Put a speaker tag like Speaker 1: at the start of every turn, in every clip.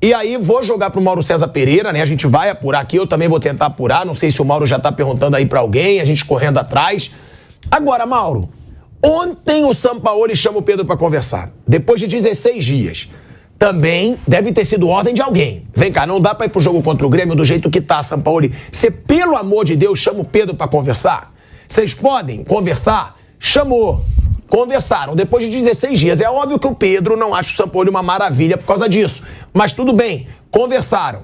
Speaker 1: E aí vou jogar pro Mauro César Pereira, né? A gente vai apurar aqui, eu também vou tentar apurar. Não sei se o Mauro já tá perguntando aí pra alguém, a gente correndo atrás. Agora, Mauro, ontem o Sampaoli chama o Pedro pra conversar. Depois de 16 dias. Também deve ter sido ordem de alguém. Vem cá, não dá pra ir pro jogo contra o Grêmio do jeito que tá, Sampaoli. Você, pelo amor de Deus, chama o Pedro pra conversar? Vocês podem conversar? Chamou. Conversaram depois de 16 dias. É óbvio que o Pedro não acha o Sampaoli uma maravilha por causa disso. Mas tudo bem, conversaram.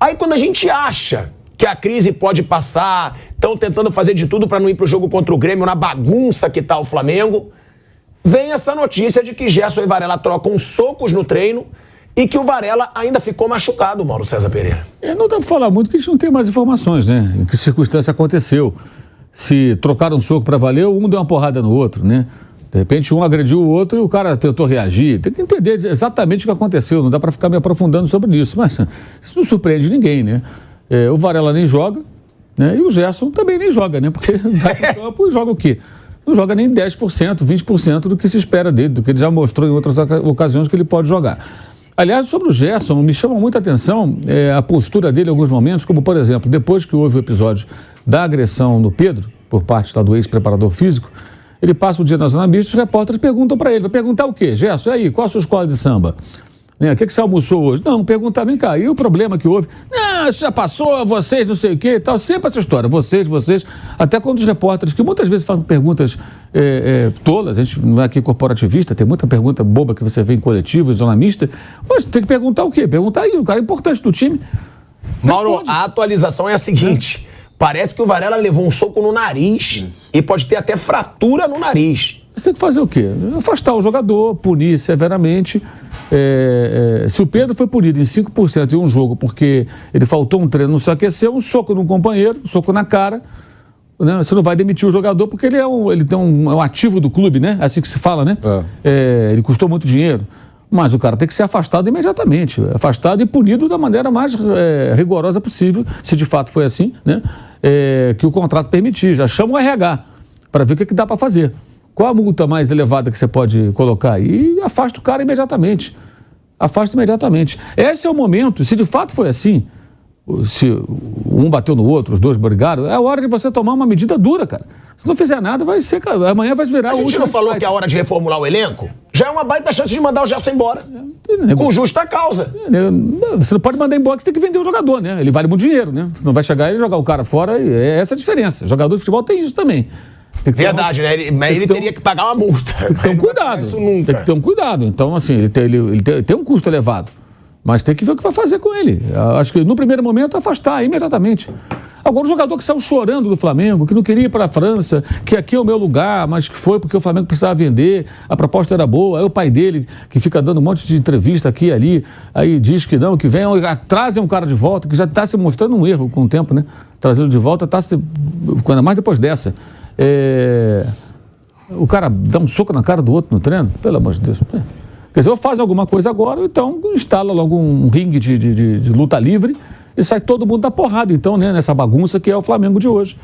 Speaker 1: Aí quando a gente acha que a crise pode passar, estão tentando fazer de tudo para não ir pro jogo contra o Grêmio, na bagunça que tá o Flamengo, vem essa notícia de que Gerson e Varela trocam socos no treino e que o Varela ainda ficou machucado, Mauro César Pereira.
Speaker 2: Não dá pra falar muito que a gente não tem mais informações, né? Em que circunstância aconteceu. Se trocaram um soco para valer, um deu uma porrada no outro, né? De repente, um agrediu o outro e o cara tentou reagir. Tem que entender exatamente o que aconteceu. Não dá para ficar me aprofundando sobre isso. Mas isso não surpreende ninguém, né? O Varela nem joga, né? E o Gerson também nem joga, né? Porque vai pro campo e joga o quê? Não joga nem 10%, 20% do que se espera dele, do que ele já mostrou em outras ocasiões que ele pode jogar. Aliás, sobre o Gerson, me chama muita atenção a postura dele em alguns momentos, como, por exemplo, depois que houve o episódio da agressão no Pedro, por parte do ex-preparador físico, ele passa o dia na zona mista, os repórteres perguntam para ele. Vai perguntar o quê? Gerson, e aí, qual a sua escola de samba? O que você almoçou hoje? Não, perguntar, vem cá, e o problema que houve? Não, isso já passou, vocês, não sei o quê e tal. Sempre essa história, vocês. Até quando os repórteres, que muitas vezes fazem perguntas tolas, a gente não é aqui corporativista, tem muita pergunta boba que você vê em coletivo, em zona mista, mas tem que perguntar o quê? Perguntar aí, o cara é importante do time.
Speaker 1: Mauro, a atualização é a seguinte... Parece que o Varela levou um soco no nariz e pode ter até fratura no nariz.
Speaker 2: Você tem que fazer o quê? Afastar o jogador, punir severamente. Se o Pedro foi punido em 5% em um jogo porque ele faltou um treino, não se aqueceu, um soco num companheiro, um soco na cara, né? Você não vai demitir o jogador porque ele tem um ativo do clube, né? É assim que se fala, né? Ele custou muito dinheiro. Mas o cara tem que ser afastado imediatamente, afastado e punido da maneira mais rigorosa possível, se de fato foi assim, né? Que o contrato permitir. Já chama o RH para ver o que dá para fazer. Qual a multa mais elevada que você pode colocar? E afasta o cara imediatamente. Afasta imediatamente. Esse é o momento, se de fato foi assim, se um bateu no outro, os dois brigaram, é a hora de você tomar uma medida dura, cara. Se não fizer nada, vai ser, amanhã vai virar...
Speaker 1: A gente não falou que é a hora de reformular o elenco? Já é uma baita chance de mandar o Gerson embora. Com justa causa.
Speaker 2: Você não pode mandar embora, você tem que vender o jogador, né? Ele vale muito dinheiro, né? Você não vai chegar e jogar o cara fora, é essa a diferença. O jogador de futebol tem isso também.
Speaker 1: Verdade, né? Ele teria que pagar uma multa.
Speaker 2: Tem que ter um cuidado. Tem que ter um cuidado. Então, assim, ele tem um custo elevado. Mas tem que ver o que vai fazer com ele. Acho que no primeiro momento afastar imediatamente. Agora o jogador que saiu chorando do Flamengo, que não queria ir para a França, que aqui é o meu lugar, mas que foi porque o Flamengo precisava vender, a proposta era boa, aí o pai dele, que fica dando um monte de entrevista aqui e ali, aí diz que não, que vem, trazem um cara de volta, que já está se mostrando um erro com o tempo, né? Trazê-lo de volta, ainda mais depois dessa. O cara dá um soco na cara do outro no treino, pelo amor de Deus. Quer dizer, ou faz alguma coisa agora, ou então instala logo um ringue de luta livre e sai todo mundo da porrada, então, né, nessa bagunça que é o Flamengo de hoje.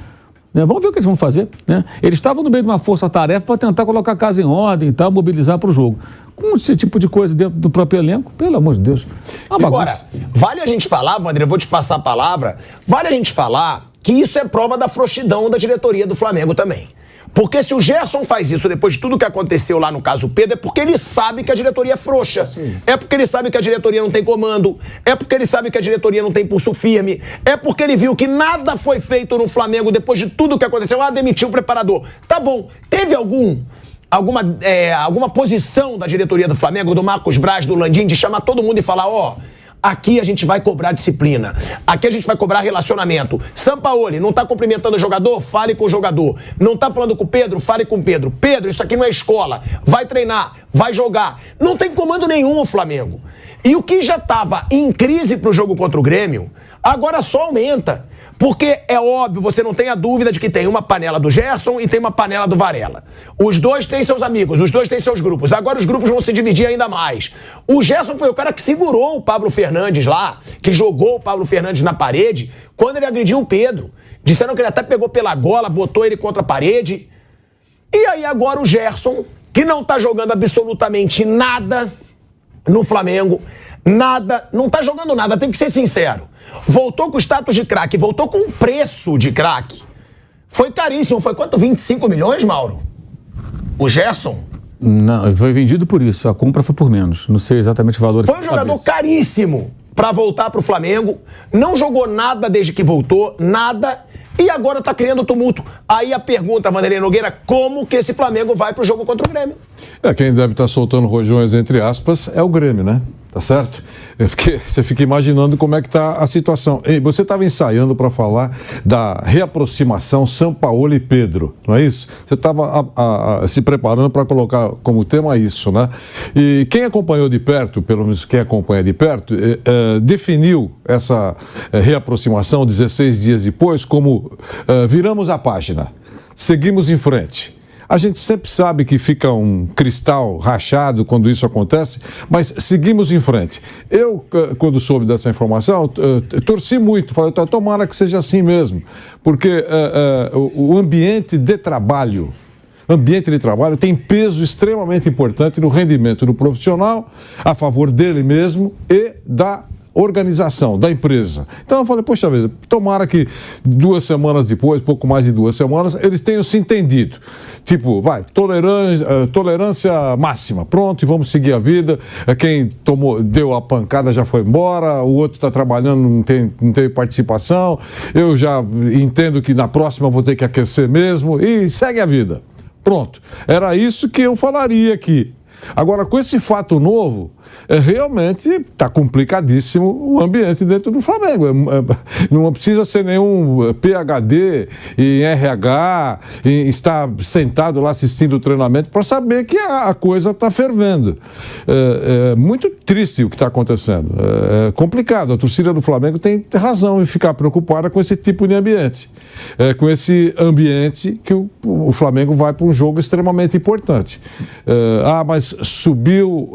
Speaker 2: Né? Vamos ver o que eles vão fazer. Né? Eles estavam no meio de uma força-tarefa para tentar colocar a casa em ordem e tal, mobilizar para o jogo. Com esse tipo de coisa dentro do próprio elenco, pelo amor de Deus.
Speaker 1: Agora, vale a gente falar, Wander, eu vou te passar a palavra, vale a gente falar que isso é prova da frouxidão da diretoria do Flamengo também. Porque se o Gerson faz isso depois de tudo que aconteceu lá no caso Pedro, é porque ele sabe que a diretoria é frouxa. Sim. É porque ele sabe que a diretoria não tem comando. É porque ele sabe que a diretoria não tem pulso firme. É porque ele viu que nada foi feito no Flamengo depois de tudo que aconteceu. Demitiu o preparador. Tá bom. Teve alguma posição da diretoria do Flamengo, do Marcos Braz, do Landim, de chamar todo mundo e falar, aqui a gente vai cobrar disciplina. Aqui a gente vai cobrar relacionamento. Sampaoli, não tá cumprimentando o jogador? Fale com o jogador. Não tá falando com o Pedro? Fale com o Pedro. Pedro, isso aqui não é escola. Vai treinar, vai jogar. Não tem comando nenhum o Flamengo. E o que já tava em crise pro jogo contra o Grêmio, agora só aumenta. Porque é óbvio, você não tem a dúvida de que tem uma panela do Gerson e tem uma panela do Varela. Os dois têm seus amigos, os dois têm seus grupos. Agora os grupos vão se dividir ainda mais. O Gerson foi o cara que segurou o Pablo Fernandes lá, que jogou o Pablo Fernandes na parede, quando ele agrediu o Pedro. Disseram que ele até pegou pela gola, botou ele contra a parede. E aí agora o Gerson, que não tá jogando absolutamente nada no Flamengo, Nada, não tá jogando nada, tem que ser sincero. Voltou com status de craque, voltou com preço de craque. Foi caríssimo, foi quanto? 25 milhões, Mauro? O Gerson?
Speaker 2: Não, foi vendido por isso, a compra foi por menos. Não sei exatamente o valor.
Speaker 1: Foi um jogador caríssimo pra voltar pro Flamengo. Não jogou nada desde que voltou, nada. E agora tá criando tumulto. Aí a pergunta, Vanderlei Nogueira, como que esse Flamengo vai pro jogo contra o Grêmio?
Speaker 3: Quem deve estar soltando rojões, entre aspas, é o Grêmio, né? Tá certo? Porque você fica imaginando como é que tá a situação. E você estava ensaiando para falar da reaproximação Sampaoli e Pedro, não é isso? Você estava se preparando para colocar como tema isso, né? E quem acompanhou de perto, pelo menos quem acompanha de perto, definiu essa reaproximação 16 dias depois como viramos a página, seguimos em frente. A gente sempre sabe que fica um cristal rachado quando isso acontece, mas seguimos em frente. Eu, quando soube dessa informação, torci muito, falei, tomara que seja assim mesmo, porque o ambiente de trabalho tem peso extremamente importante no rendimento do profissional, a favor dele mesmo e da organização, da empresa. Então eu falei, poxa vida, tomara que 2 semanas depois, pouco mais de 2 semanas, eles tenham se entendido. Tipo, tolerância máxima, pronto, e vamos seguir a vida. Quem deu a pancada já foi embora, o outro está trabalhando, não tem participação, eu já entendo que na próxima vou ter que aquecer mesmo, e segue a vida. Pronto, era isso que eu falaria aqui. Agora, com esse fato novo, realmente está complicadíssimo o ambiente dentro do Flamengo. Não precisa ser nenhum PhD em RH, em estar sentado lá assistindo o treinamento para saber que a coisa está fervendo. É muito triste o que está acontecendo. É complicado. A torcida do Flamengo tem razão em ficar preocupada com esse tipo de ambiente. Com esse ambiente que o Flamengo vai para um jogo extremamente importante. Mas subiu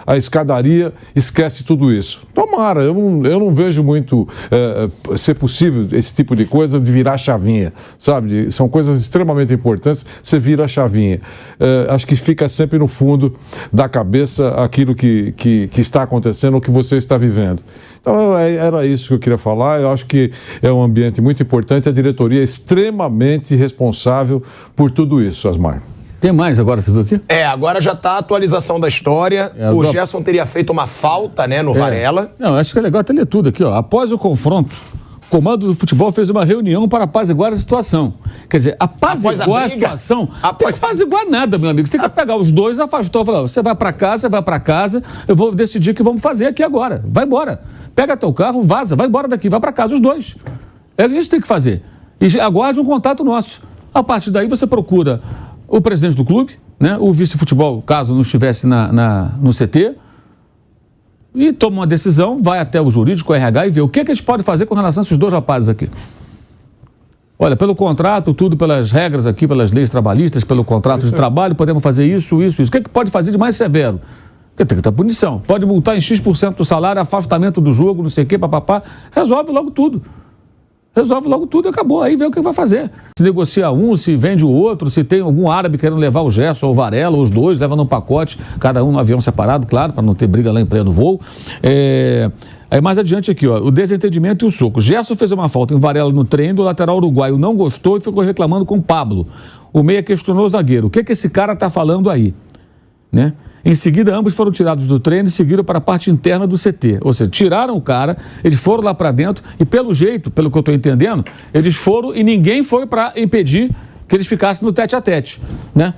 Speaker 3: a escadaria, esquece tudo isso. Tomara, eu não vejo muito ser possível esse tipo de coisa de virar chavinha, sabe? São coisas extremamente importantes, você vira a chavinha. Acho que fica sempre no fundo da cabeça aquilo que está acontecendo, o que você está vivendo. Então, era isso que eu queria falar. Eu acho que é um ambiente muito importante, a diretoria é extremamente responsável por tudo isso, Asmar.
Speaker 2: Tem mais agora, você viu aqui?
Speaker 1: Agora já está a atualização da história. O Gerson teria feito uma falta, né, no Varela.
Speaker 2: Não, acho que é legal até ler tudo aqui, ó. Após o confronto, o comando do futebol fez uma reunião para apaziguar a situação. Quer dizer, apaziguar a situação. Não tem que apaziguar nada, meu amigo. Você tem que pegar os dois, afastou, falar, você vai para casa, eu vou decidir o que vamos fazer aqui agora. Vai embora. Pega teu carro, vaza, vai embora daqui, vai para casa os dois. É isso que tem que fazer. E aguarde um contato nosso. A partir daí você procura o presidente do clube, né, o vice-futebol, caso não estivesse no CT, e toma uma decisão, vai até o jurídico, o RH, e vê o que a gente pode fazer com relação a esses 2 rapazes aqui. Olha, pelo contrato, tudo pelas regras aqui, pelas leis trabalhistas, pelo contrato de trabalho, podemos fazer isso. O que pode fazer de mais severo? Porque tem que ter punição. Pode multar em X% do salário, afastamento do jogo, não sei o quê, papapá. Resolve logo tudo e acabou. Aí vê o que vai fazer. Se negocia um, se vende o outro, se tem algum árabe querendo levar o Gerson ou o Varela, os dois, leva no pacote, cada um no avião separado, claro, para não ter briga lá em pleno voo. Aí mais adiante aqui, ó, o desentendimento e o soco. Gerson fez uma falta em Varela no treino, o lateral uruguaio não gostou e ficou reclamando com o Pablo. O meia questionou o zagueiro. O que esse cara tá falando aí? Né? Em seguida, ambos foram tirados do treino e seguiram para a parte interna do CT. Ou seja, tiraram o cara, eles foram lá para dentro e, pelo jeito, pelo que eu estou entendendo, eles foram e ninguém foi para impedir que eles ficassem no tete-a-tete. Né?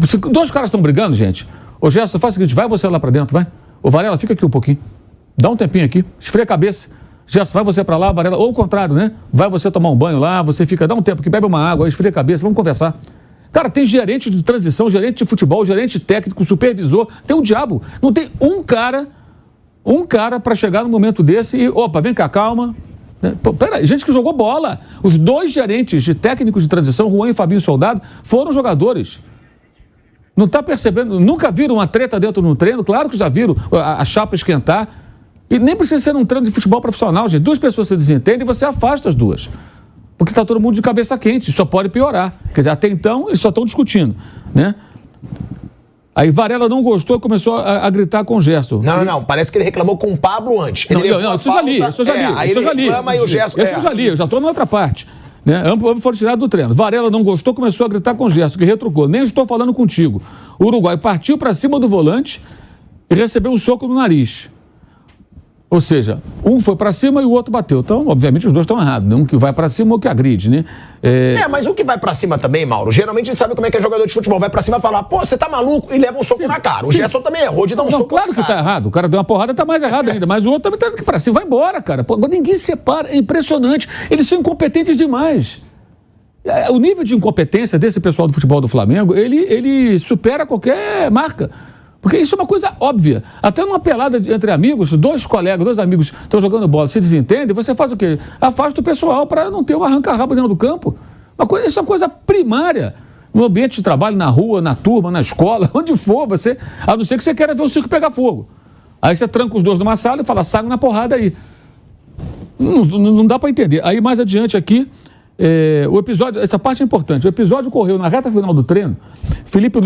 Speaker 2: Se 2 caras estão brigando, gente, ô Gerson, faz o seguinte, vai você lá para dentro, vai. Ô Varela, fica aqui um pouquinho. Dá um tempinho aqui, esfria a cabeça. Gerson, vai você para lá, Varela, ou o contrário, né? Vai você tomar um banho lá, você fica, dá um tempo aqui, bebe uma água, esfria a cabeça, vamos conversar. Cara, tem gerente de transição, gerente de futebol, gerente técnico, supervisor, tem o diabo. Não tem um cara para chegar num momento desse e, opa, vem cá, calma. Pô, peraí, gente que jogou bola. Os 2 gerentes de técnicos de transição, Juan e Fabinho Soldado, foram jogadores. Não está percebendo? Nunca viram uma treta dentro de um treino? Claro que já viram a chapa esquentar. E nem precisa ser um treino de futebol profissional, gente. 2 pessoas se desentendem e você afasta as 2. Porque está todo mundo de cabeça quente, isso só pode piorar. Quer dizer, até então eles só estão discutindo, né? Aí Varela não gostou e começou a gritar com o Gerson.
Speaker 1: Não, parece que ele reclamou com o Pablo antes.
Speaker 2: Não, isso eu já li, isso eu já li.
Speaker 1: Aí ele reclama e o Gerson...
Speaker 2: Isso eu já li, eu já estou na outra parte. Né? Ambos foram tirados do treino. Varela não gostou, começou a gritar com o Gerson, que retrucou. Nem estou falando contigo. O Uruguai partiu para cima do volante e recebeu um soco no nariz. Ou seja, um foi para cima e o outro bateu. Então, obviamente, os dois estão errados. Um que vai para cima ou que agride, né?
Speaker 1: Mas o que vai para cima também, Mauro, geralmente a gente sabe como é que é jogador de futebol. Vai para cima e fala, pô, você tá maluco? E leva um soco na cara. O Gerson também errou de dar um soco
Speaker 2: claro que tá errado. O cara deu uma porrada, tá mais errado ainda. Mas o outro também tá para cima. Vai embora, cara. Pô, ninguém separa. É impressionante. Eles são incompetentes demais. O nível de incompetência desse pessoal do futebol do Flamengo, ele supera qualquer marca. Porque isso é uma coisa óbvia. Até numa pelada entre amigos, dois amigos estão jogando bola, se desentendem, você faz o quê? Afasta o pessoal para não ter um arranca-rabo dentro do campo. Isso é uma coisa primária. No ambiente de trabalho, na rua, na turma, na escola, onde for, a não ser que você queira ver o circo pegar fogo. Aí você tranca os dois numa sala e fala, saga na porrada aí. Não dá para entender. Aí mais adiante aqui, o episódio, essa parte é importante. O episódio ocorreu na reta final do treino. Felipe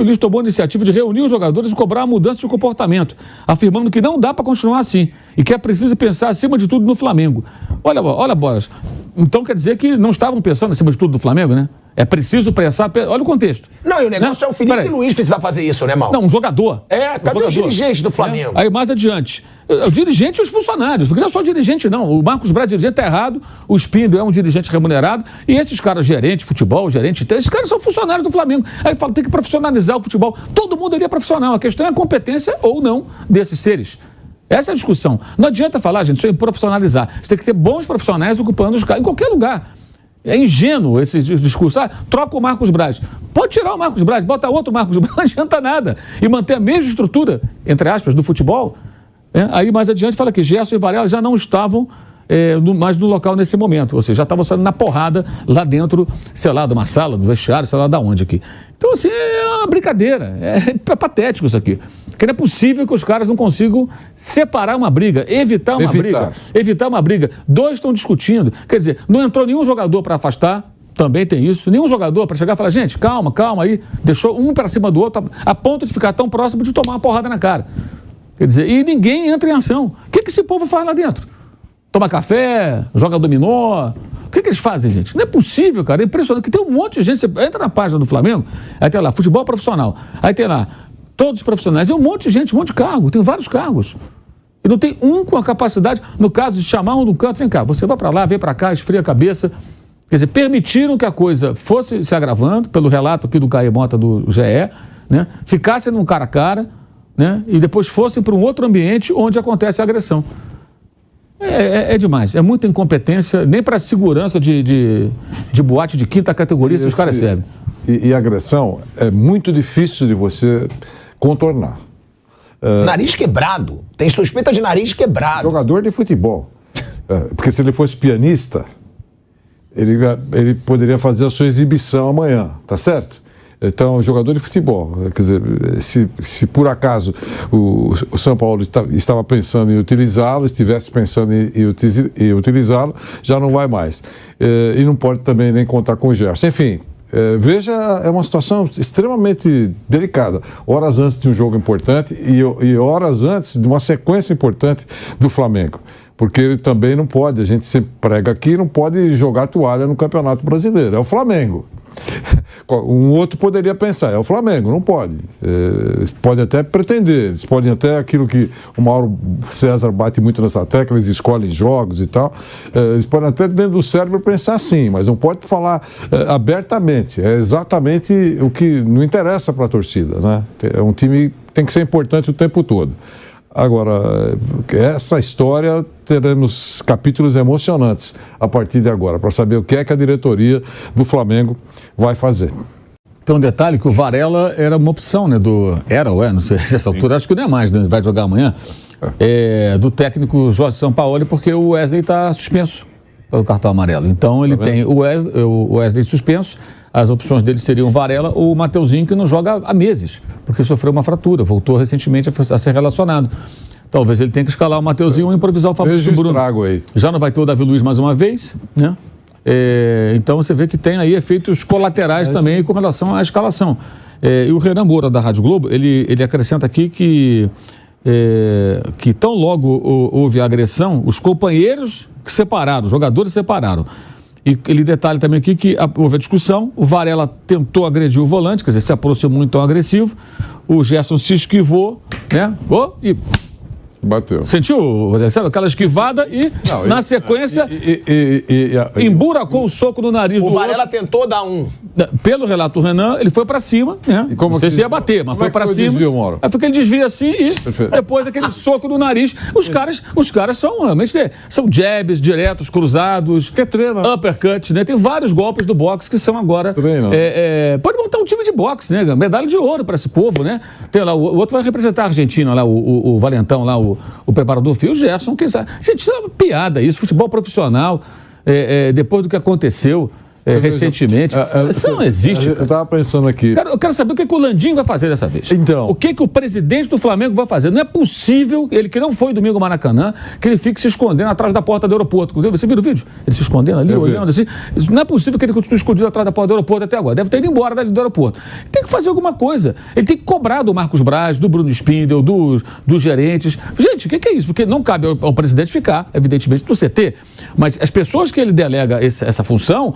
Speaker 2: Luiz tomou a iniciativa de reunir os jogadores e cobrar uma mudança de comportamento, afirmando que não dá para continuar assim e que é preciso pensar acima de tudo no Flamengo. Olha, Boras. Então quer dizer que não estavam pensando acima de tudo no Flamengo, né? É preciso pensar. Olha o contexto.
Speaker 1: Não, e o negócio é o Felipe Luiz precisar fazer isso, né, Mauro?
Speaker 2: Não, um jogador.
Speaker 1: Cadê os dirigentes do Flamengo?
Speaker 2: Aí mais adiante. O dirigente e os funcionários, porque não é só o dirigente, não. O Marcos Braz, dirigente, está errado. O Spindo é um dirigente remunerado. E esses caras, gerente de futebol, esses caras são funcionários do Flamengo. Aí fala, tem que profissionalizar o futebol. Todo mundo ali é profissional. A questão é a competência ou não desses seres. Essa é a discussão. Não adianta falar, gente, isso é profissionalizar. Você tem que ter bons profissionais ocupando os cargos, em qualquer lugar. É ingênuo esse discurso. Troca o Marcos Braz. Pode tirar o Marcos Braz, bota outro Marcos Braz, não adianta nada. E manter a mesma estrutura, entre aspas, do futebol. Aí mais adiante fala que Gerson e Varela já não estavam mais no local nesse momento. Ou seja, já estavam saindo na porrada lá dentro, sei lá, de uma sala, do vestiário, sei lá de onde aqui. Então, assim, é uma brincadeira. É patético isso aqui. Porque não é possível que os caras não consigam separar uma briga, evitar uma briga. Dois estão discutindo. Quer dizer, não entrou nenhum jogador para afastar, também tem isso. Nenhum jogador para chegar e falar, gente, calma aí. Deixou um para cima do outro, a ponto de ficar tão próximo de tomar uma porrada na cara. Quer dizer, e ninguém entra em ação. O que esse povo faz lá dentro? Toma café, joga dominó. O que eles fazem, gente? Não é possível, cara. É impressionante. Que tem um monte de gente. Você entra na página do Flamengo, aí tem lá, futebol profissional. Aí tem lá, todos os profissionais. E um monte de gente, um monte de cargo. Tem vários cargos. E não tem um com a capacidade, no caso de chamar um do canto, vem cá, você vai para lá, vem para cá, esfria a cabeça. Quer dizer, permitiram que a coisa fosse se agravando, pelo relato aqui do Caio Mota do GE, né? Ficasse num cara a cara, né? E depois fossem para um outro ambiente onde acontece a agressão. É demais, é muita incompetência, nem para segurança de boate de quinta categoria esses caras servem.
Speaker 3: E agressão é muito difícil de você contornar.
Speaker 1: Nariz quebrado, tem suspeita de nariz quebrado.
Speaker 3: Jogador de futebol. Porque se ele fosse pianista, ele poderia fazer a sua exibição amanhã, tá certo? Então, jogador de futebol, quer dizer, se por acaso o São Paulo estava pensando em utilizá-lo, estivesse pensando em utilizá-lo, já não vai mais. E não pode também nem contar com o Gerson. Enfim, veja, é uma situação extremamente delicada. Horas antes de um jogo importante e horas antes de uma sequência importante do Flamengo. Porque ele também não pode, a gente sempre prega aqui, não pode jogar toalha no Campeonato Brasileiro. É o Flamengo. Um outro poderia pensar, é o Flamengo, não pode. Pode até pretender, eles podem até aquilo que o Mauro César bate muito nessa tecla, eles escolhem jogos e tal, eles podem até dentro do cérebro pensar assim, mas não pode falar abertamente. É exatamente o que não interessa para a torcida, né? É um time que tem que ser importante o tempo todo. Agora, essa história, teremos capítulos emocionantes a partir de agora, para saber o que é que a diretoria do Flamengo vai fazer.
Speaker 2: Tem um detalhe que o Varela era uma opção, né? Não sei se essa altura, acho que não é mais, né? Vai jogar amanhã, do técnico Jorge Sampaoli, porque o Wesley está suspenso pelo cartão amarelo. Então ele tem o Wesley suspenso. As opções dele seriam Varela ou o Mateuzinho, que não joga há meses, porque sofreu uma fratura, voltou recentemente a ser relacionado. Talvez ele tenha que escalar o Mateuzinho ou improvisar o Fabrício Bruno.
Speaker 3: Aí.
Speaker 2: Já não vai ter o Davi Luiz mais uma vez, né? Então você vê que tem aí efeitos colaterais também com relação à escalação. E o Renan Moura, da Rádio Globo, ele acrescenta aqui que tão logo houve agressão, os companheiros que separaram, os jogadores separaram. E ele detalha também aqui que houve a discussão, o Varela tentou agredir o volante, quer dizer, se aproximou então agressivo, o Gerson se esquivou, né? E
Speaker 3: bateu.
Speaker 2: Sentiu, sabe, aquela esquivada e, na sequência, emburacou o soco no nariz do outro.
Speaker 1: O Varela tentou dar um.
Speaker 2: Pelo relato do Renan, ele foi pra cima, né?
Speaker 3: E como
Speaker 2: não sei se ia bater, mas foi pra cima.
Speaker 3: Desvio, Mauro?
Speaker 2: Aí foi que ele desvia assim e depois aquele soco no nariz. Os caras são realmente, são jabs diretos, cruzados.
Speaker 3: Que treina.
Speaker 2: Uppercut, né? Tem vários golpes do boxe que são agora.
Speaker 3: Treina.
Speaker 2: Pode montar um time de boxe, né? Medalha de ouro pra esse povo, né? Tem lá, o outro vai representar a Argentina, lá, o Valentão, lá, o preparador físico, o Gerson, quem sabe. Gente, isso é uma piada, isso, futebol profissional, depois do que aconteceu recentemente, isso não existe.
Speaker 3: Eu estava pensando aqui.
Speaker 2: Eu quero saber o que o Landim vai fazer dessa vez.
Speaker 3: Então.
Speaker 2: O que o presidente do Flamengo vai fazer? Não é possível, ele que não foi domingo ao Maracanã, que ele fique se escondendo atrás da porta do aeroporto. Você viu o vídeo? Ele se escondendo ali, olhando assim. Não é possível que ele continue escondido atrás da porta do aeroporto até agora. Deve ter ido embora do aeroporto. Ele tem que fazer alguma coisa. Ele tem que cobrar do Marcos Braz, do Bruno Spindel, dos gerentes. Gente, o que é isso? Porque não cabe ao presidente ficar, evidentemente, no CT. Mas as pessoas que ele delega essa função,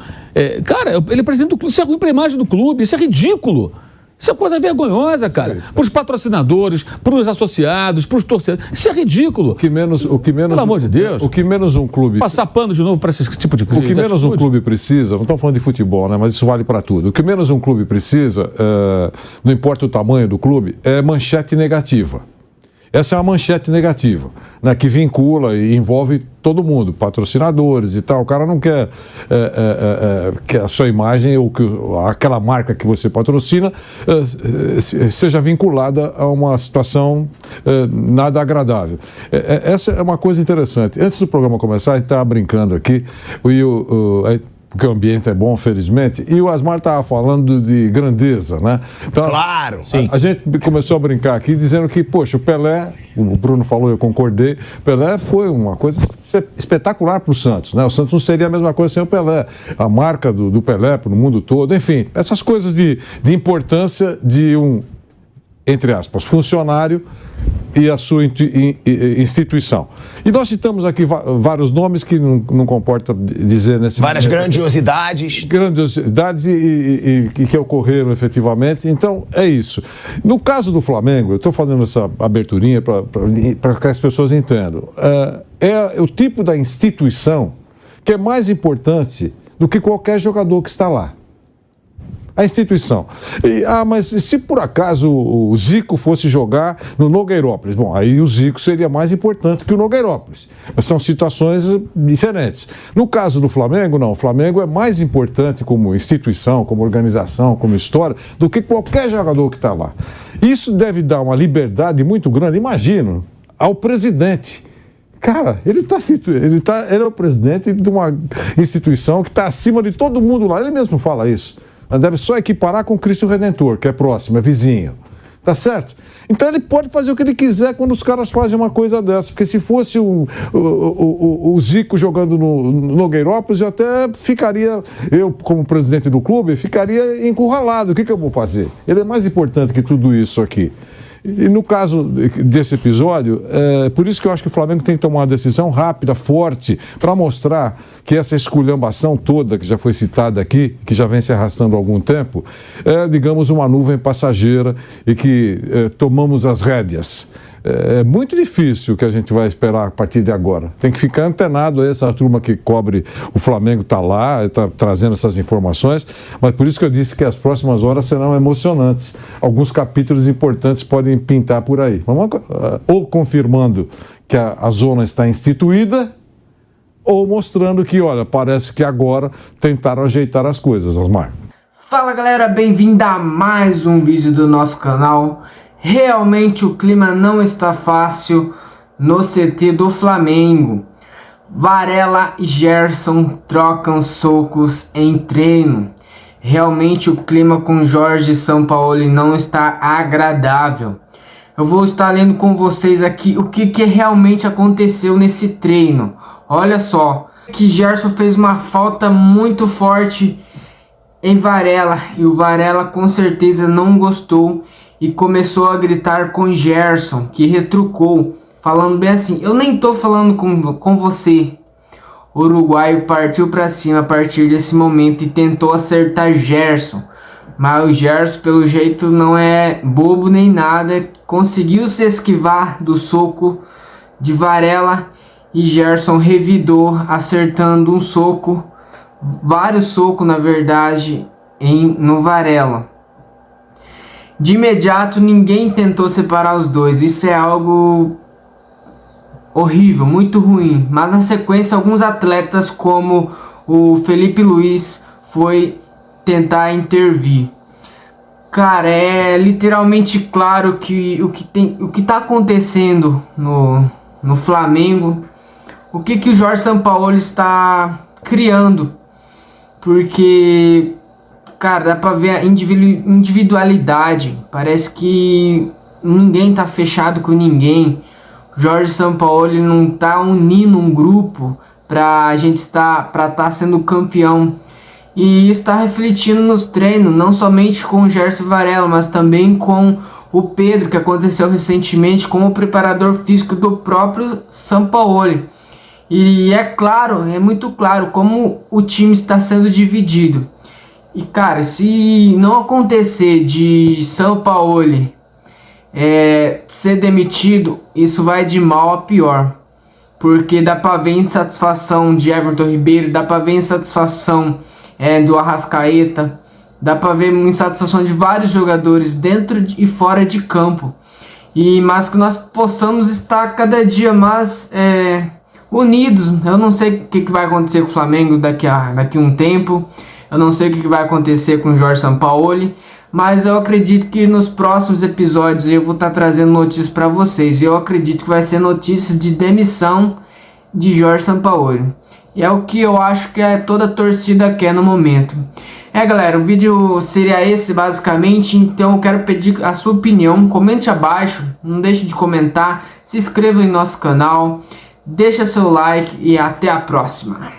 Speaker 2: cara, ele é presidente do clube, isso é ruim para a imagem do clube, isso é ridículo. Isso é coisa vergonhosa, cara. Para os patrocinadores, para os associados, para os torcedores. Isso é ridículo.
Speaker 3: O que menos,
Speaker 2: pelo amor de Deus.
Speaker 3: O que menos um clube...
Speaker 2: Passar pano de novo para esse tipo de coisa.
Speaker 3: O que menos um clube precisa, não estamos falando de futebol, né, mas isso vale para tudo. O que menos um clube precisa, não importa o tamanho do clube, é manchete negativa. Essa é uma manchete negativa, né, que vincula e envolve todo mundo, patrocinadores e tal. O cara não quer que a sua imagem ou que aquela marca que você patrocina seja vinculada a uma situação nada agradável. Essa é uma coisa interessante. Antes do programa começar, a gente estava brincando aqui, porque o ambiente é bom, felizmente, e o Asmar estava falando de grandeza, né? Então,
Speaker 1: claro,
Speaker 3: sim. A gente começou a brincar aqui dizendo que, poxa, o Pelé, o Bruno falou, eu concordei, Pelé foi uma coisa espetacular para o Santos, né? O Santos não seria a mesma coisa sem o Pelé. A marca do Pelé para o mundo todo, enfim, essas coisas de importância de um, entre aspas, funcionário e a sua instituição. E nós citamos aqui vários nomes que não comporta dizer nesse
Speaker 1: várias momento. Grandiosidades
Speaker 3: e que ocorreram efetivamente. Então, é isso. No caso do Flamengo, eu estou fazendo essa aberturinha para que as pessoas entendam. É o tipo da instituição que é mais importante do que qualquer jogador que está lá. A instituição. Mas se por acaso o Zico fosse jogar no Nogueirópolis, bom, aí o Zico seria mais importante que o Nogueirópolis. Mas são situações diferentes. No caso do Flamengo, não. O Flamengo é mais importante como instituição, como organização, como história, do que qualquer jogador que está lá. Isso deve dar uma liberdade muito grande, imagino, ao presidente. Cara, ele é o presidente de uma instituição que está acima de todo mundo lá. Ele mesmo fala isso. Deve só equiparar com Cristo Redentor, que é próximo, é vizinho. Tá certo? Então ele pode fazer o que ele quiser quando os caras fazem uma coisa dessa. Porque se fosse o Zico jogando no Nogueirópolis, eu até ficaria, eu como presidente do clube, ficaria encurralado. O que eu vou fazer? Ele é mais importante que tudo isso aqui. E no caso desse episódio, por isso que eu acho que o Flamengo tem que tomar uma decisão rápida, forte, para mostrar que essa esculhambação toda que já foi citada aqui, que já vem se arrastando há algum tempo, é, digamos, uma nuvem passageira e que tomamos as rédeas. É muito difícil o que a gente vai esperar a partir de agora. Tem que ficar antenado aí, essa turma que cobre o Flamengo está lá, está trazendo essas informações, mas por isso que eu disse que as próximas horas serão emocionantes. Alguns capítulos importantes podem pintar por aí. Vamos, ou confirmando que a zona está instituída, ou mostrando que, olha, parece que agora tentaram ajeitar as coisas, Asmar.
Speaker 4: Fala galera, bem-vindo a mais um vídeo do nosso canal. Realmente o clima não está fácil no CT do Flamengo. Varela e Gerson trocam socos em treino. Realmente o clima com Jorge Sampaoli não está agradável. Eu vou estar lendo com vocês aqui o que realmente aconteceu nesse treino. Olha só, que Gerson fez uma falta muito forte em Varela, e o Varela com certeza não gostou e começou a gritar com Gerson, que retrucou, falando bem assim: eu nem tô falando com você. O uruguaio partiu para cima a partir desse momento e tentou acertar Gerson, mas o Gerson, pelo jeito, não é bobo nem nada, conseguiu se esquivar do soco de Varela e Gerson revidou, acertando um soco, vários socos na verdade, no Varela. De imediato ninguém tentou separar os dois, isso é algo horrível, muito ruim, mas na sequência alguns atletas como o Felipe Luiz foi tentar intervir. Cara, é literalmente claro que o que tá acontecendo no Flamengo, o que o Jorge Sampaoli está criando, porque, cara, dá pra ver a individualidade, parece que ninguém tá fechado com ninguém. Jorge Sampaoli não tá unindo um grupo pra tá sendo campeão. E isso está refletindo nos treinos, não somente com o Gerson Varela, mas também com o Pedro, que aconteceu recentemente com o preparador físico do próprio Sampaoli. E é claro, é muito claro como o time está sendo dividido. E cara, se não acontecer de Sampaoli ser demitido, isso vai de mal a pior. Porque dá pra ver insatisfação de Everton Ribeiro, dá pra ver insatisfação do Arrascaeta, dá pra ver insatisfação de vários jogadores dentro e fora de campo. Mas que nós possamos estar cada dia mais unidos. Eu não sei o que vai acontecer com o Flamengo daqui a um tempo. Eu não sei o que vai acontecer com o Jorge Sampaoli, mas eu acredito que nos próximos episódios eu vou estar trazendo notícias para vocês. E eu acredito que vai ser notícias de demissão de Jorge Sampaoli. E é o que eu acho que toda a torcida quer no momento. Galera, o vídeo seria esse basicamente. Então eu quero pedir a sua opinião. Comente abaixo, não deixe de comentar. Se inscreva em nosso canal, deixa seu like e até a próxima.